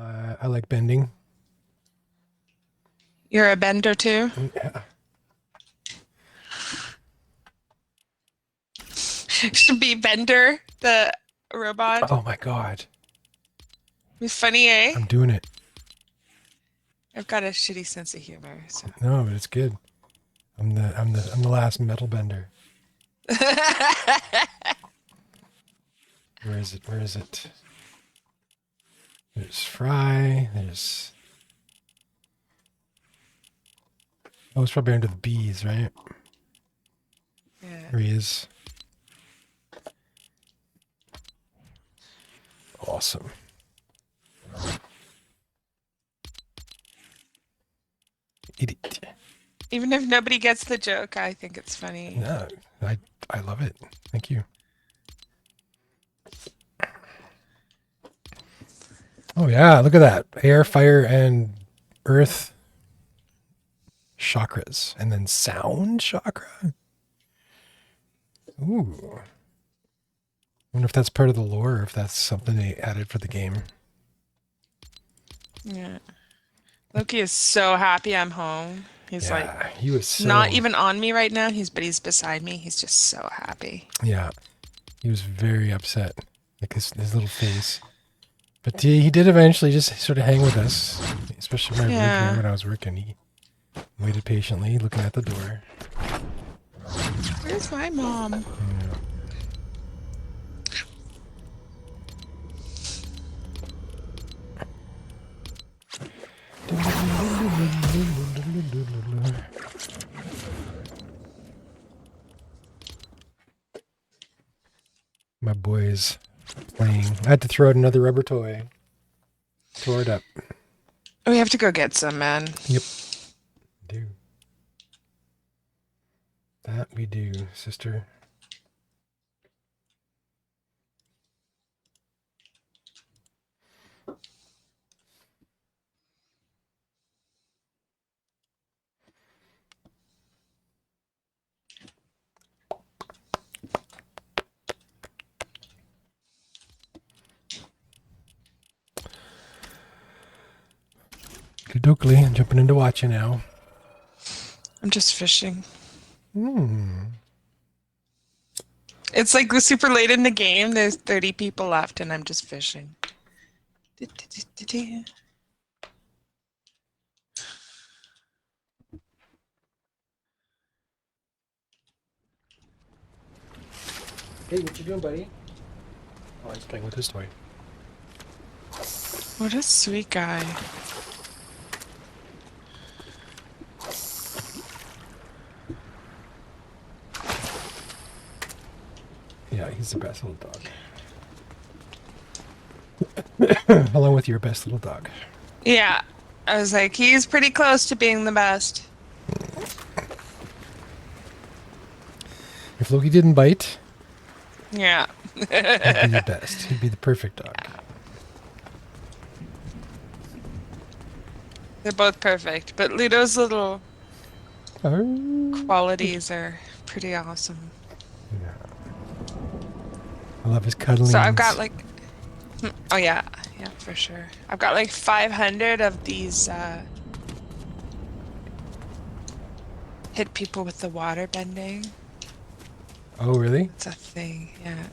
I like bending. You're a bender too? Yeah. Should be Bender, the robot. Oh my God. Be funny, eh? I'm doing it. I've got a shitty sense of humor, so. No, but it's good. I'm the last metal bender. Where is it? Where is it? There's Fry. There's oh, it's probably under the bees, right? Yeah. There he is. Awesome. Eat it. Even if nobody gets the joke, I think it's funny. No, I I love it. Thank you. Oh yeah, look at that. Air, fire, and earth chakras. And then sound chakra? Ooh. I wonder if that's part of the lore or if that's something they added for the game. Yeah. Loki is so happy I'm home. He's like Yeah, he was not so even on me right now. He's beside me. He's just so happy. yeah, he was very upset. Like his little face. But he did eventually just sort of hang with us, especially when I lived here Yeah. when I was working. He waited patiently, looking at the door. Where's my mom? Yeah. My boys playing. I had to throw out another rubber toy. Tore it up. We have to go get some, man. Yep. Do. That we do, sister. Good Oakley, jumping into watching now. I'm just fishing. Hmm. It's like super late in the game. There's 30 people left, and I'm just fishing. Hey, what you doing, buddy? Oh, he's playing with his toy. What a sweet guy. Yeah, he's the best little dog. Along with your best little dog. Yeah. I was like, he's pretty close to being the best. If Loki didn't bite, Yeah. he'd be the best. He'd be the perfect dog. They're both perfect, but Ludo's little Oh. qualities are pretty awesome. Yeah. I love his So I've got cuddlings. like, oh yeah, yeah, for sure. I've got like 500 of these hit people with the water bending. Oh, really? It's a thing, yeah.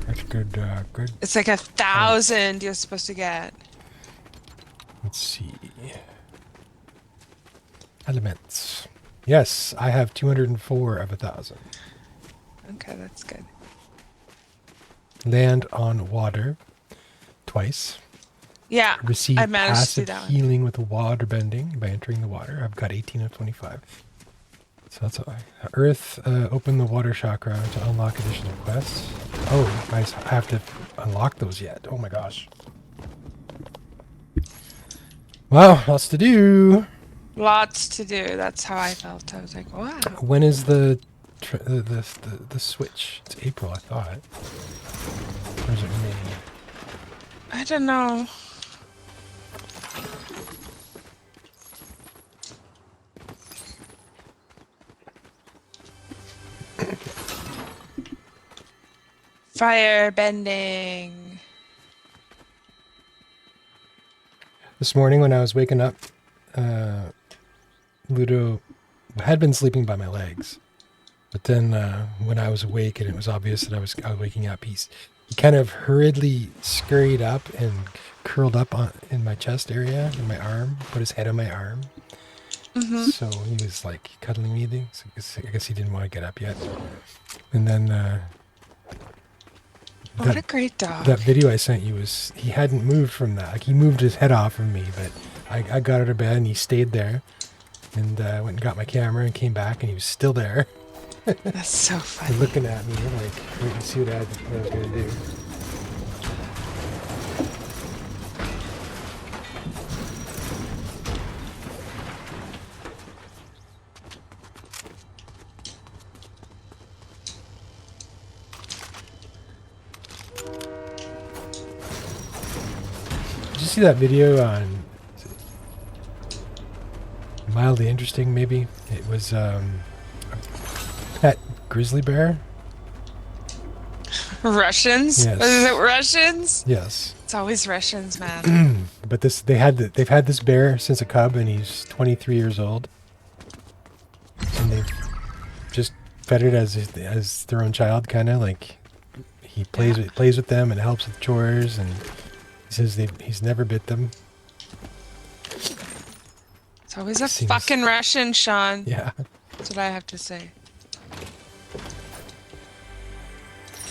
That's good. Good. It's like 1,000 you're supposed to get. Let's see. Elements. Yes, I have 204 of 1,000. Okay, that's good. Land on water twice. Yeah, I Receive managed to do passive that one. healing with water bending by entering the water. I've got 18 of 25. So that's all. Earth, open the water chakra to unlock additional quests. Oh, I have to unlock those yet. Oh my gosh. Wow, lots to do. Lots to do. That's how I felt. I was like, wow. When is the switch? It's April, I thought. Or is it May? I don't know. Fire bending. This morning when I was waking up, Ludo had been sleeping by my legs. But then when I was awake and it was obvious that I was waking up, he kind of hurriedly scurried up and curled up in my chest area, in my arm, put his head on my arm. Mm-hmm. So he was like cuddling me. So I guess he didn't want to get up yet. And then What a great dog. that video I sent you he hadn't moved from that. Like he moved his head off of me, but I got out of bed and he stayed there. And went and got my camera and came back and he was still there. That's so funny. Looking at me like, wait and see what I was going to do. Did you see that video on Mildly Interesting, maybe? It was a pet grizzly bear. Russians? Yes. Is it Russians? Yes. It's always Russians, man. But they've had this bear since a cub, and he's 23 years old, and they've just fed it as their own child, kind of like he plays with them and helps with chores, and he says he's never bit them. It's always a fucking Russian, Sean. Yeah. That's what I have to say.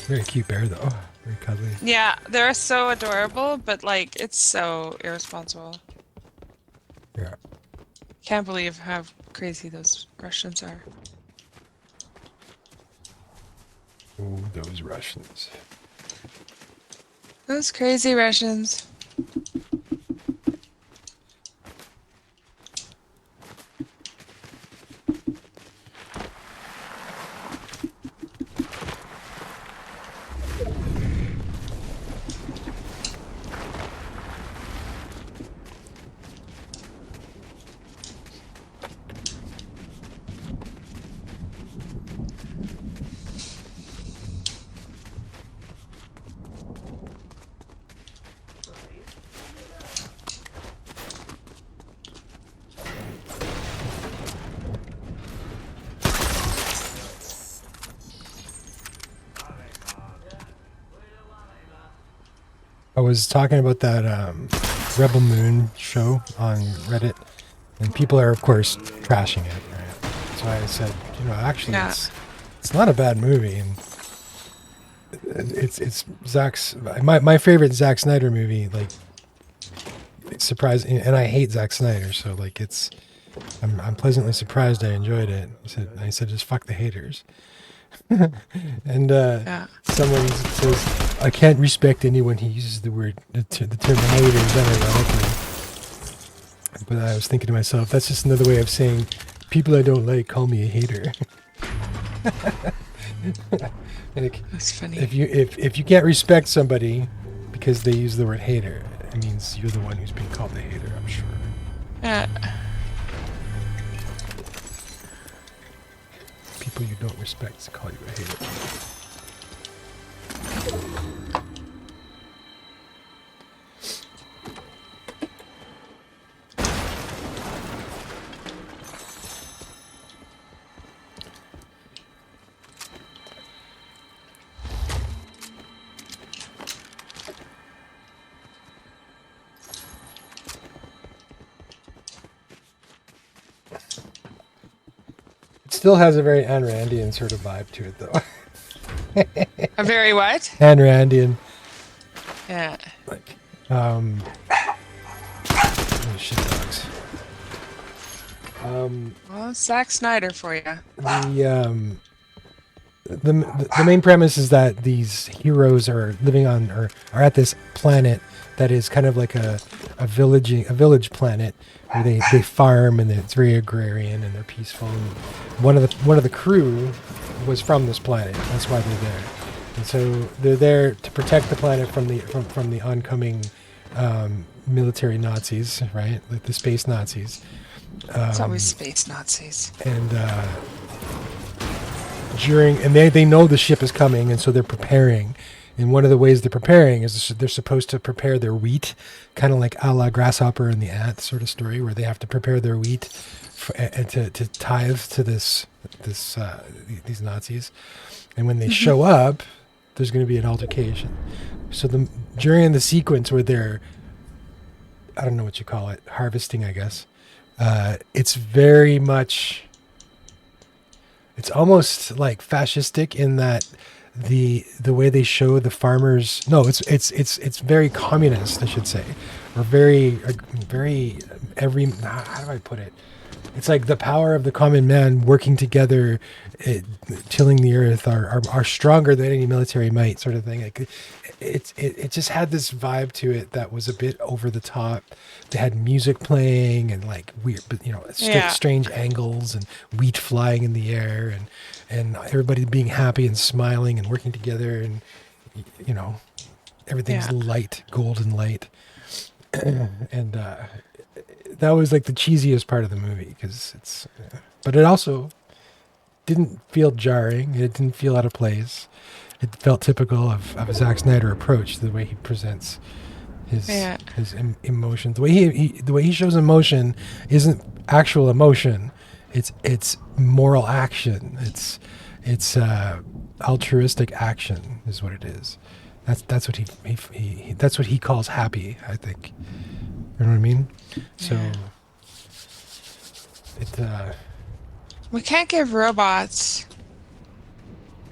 Very cute bear, though. Very cuddly. Yeah, they're so adorable, but like, it's so irresponsible. Yeah. Can't believe how crazy those Russians are. Oh, those Russians. Those crazy Russians. I was talking about that Rebel Moon show on Reddit, and people are, of course, trashing it. Right? So I said, actually, it's not a bad movie, and it's Zack's my favorite Zack Snyder movie. Like, it's surprising, and I hate Zack Snyder, so like I'm pleasantly surprised I enjoyed it. I said just fuck the haters. And someone says, I can't respect anyone who uses the term haters unironically. But I was thinking to myself, that's just another way of saying people I don't like call me a hater. That's funny. If you can't respect somebody because they use the word hater, it means you're the one who's being called a hater, I'm sure. People you don't respect call you a hater. Still has a very Ayn Randian sort of vibe to it, though. A very what? Ayn Randian. Yeah. Like, oh, shit dogs. Well, Zack Snyder for you. The main premise is that these heroes are living on, or are at this planet that is kind of like a village planet where they farm, and it's very agrarian and they're peaceful. And one of the crew was from this planet. That's why they're there. And so they're there to protect the planet from the oncoming military Nazis, right? Like the space Nazis. It's always space Nazis. And they know the ship is coming, and so they're preparing. And one of the ways they're preparing is they're supposed to prepare their wheat, kind of like a la Grasshopper and the Ant sort of story, where they have to prepare their wheat and to tithe to these Nazis. And when they show up, there's going to be an altercation. So during the sequence where they're, I don't know what you call it, harvesting, I guess, it's very much, it's almost like fascistic in that the way they show the farmers. No, it's very communist, I should say, or very how do I put it? It's like the power of the common man working together, tilling the earth, are stronger than any military might, sort of thing. Like it just had this vibe to it that was a bit over the top. They had music playing and like weird, but strange angles and wheat flying in the air and everybody being happy and smiling and working together and everything's light, golden light, and. That was like the cheesiest part of the movie because but it also didn't feel jarring. It didn't feel out of place. It felt typical of a Zack Snyder approach to the way he presents his emotions. The way he shows emotion isn't actual emotion. It's moral action. It's altruistic action is what it is. That's what that's what he calls happy, I think. You know what I mean? So we can't give robots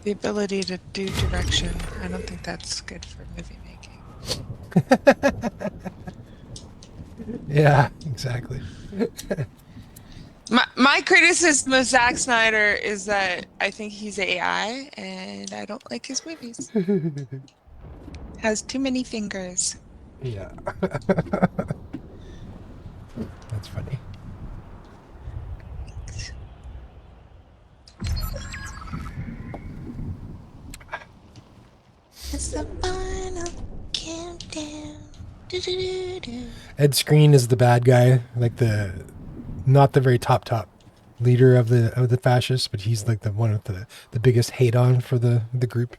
the ability to do direction. I don't think that's good for movie making. Yeah, exactly. My criticism of Zack Snyder is that I think he's AI and I don't like his movies. Has too many fingers. Yeah. That's funny. It's the final countdown. Ed Skrein is the bad guy, like not the very top leader of the fascists, but he's like the one with the biggest hate on for the group.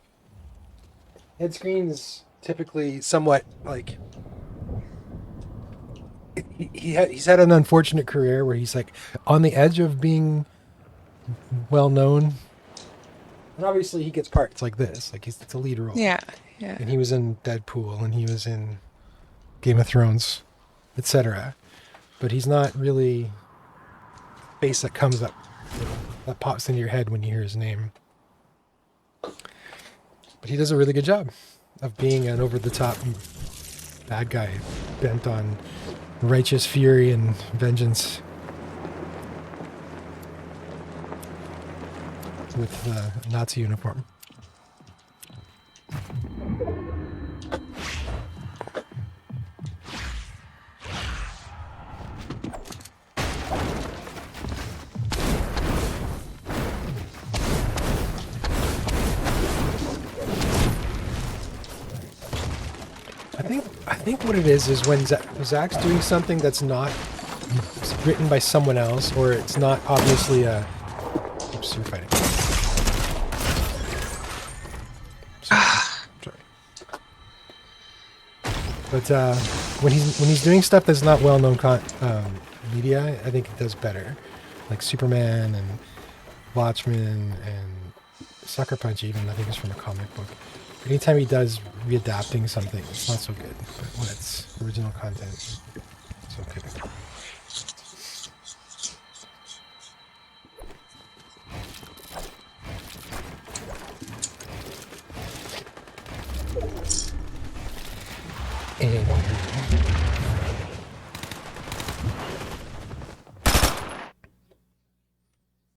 Ed Skrein is typically somewhat like he's had an unfortunate career where he's like on the edge of being well known, and obviously he gets parts like this, like it's a lead role. Yeah. And he was in Deadpool, and he was in Game of Thrones, etc. But he's not really face that comes up, that pops into your head when you hear his name. But he does a really good job of being an over-the-top bad guy bent on righteous fury and vengeance with a Nazi uniform. I think what it is when Zach's doing something that's not written by someone else, or it's not obviously a. Oops, you're fighting. Sorry. But when he's doing stuff that's not well-known media, I think it does better, like Superman and Watchmen and Sucker Punch. Even I think it's from a comic book. Anytime he does readapting something, it's not so good. But when it's original content, it's okay. And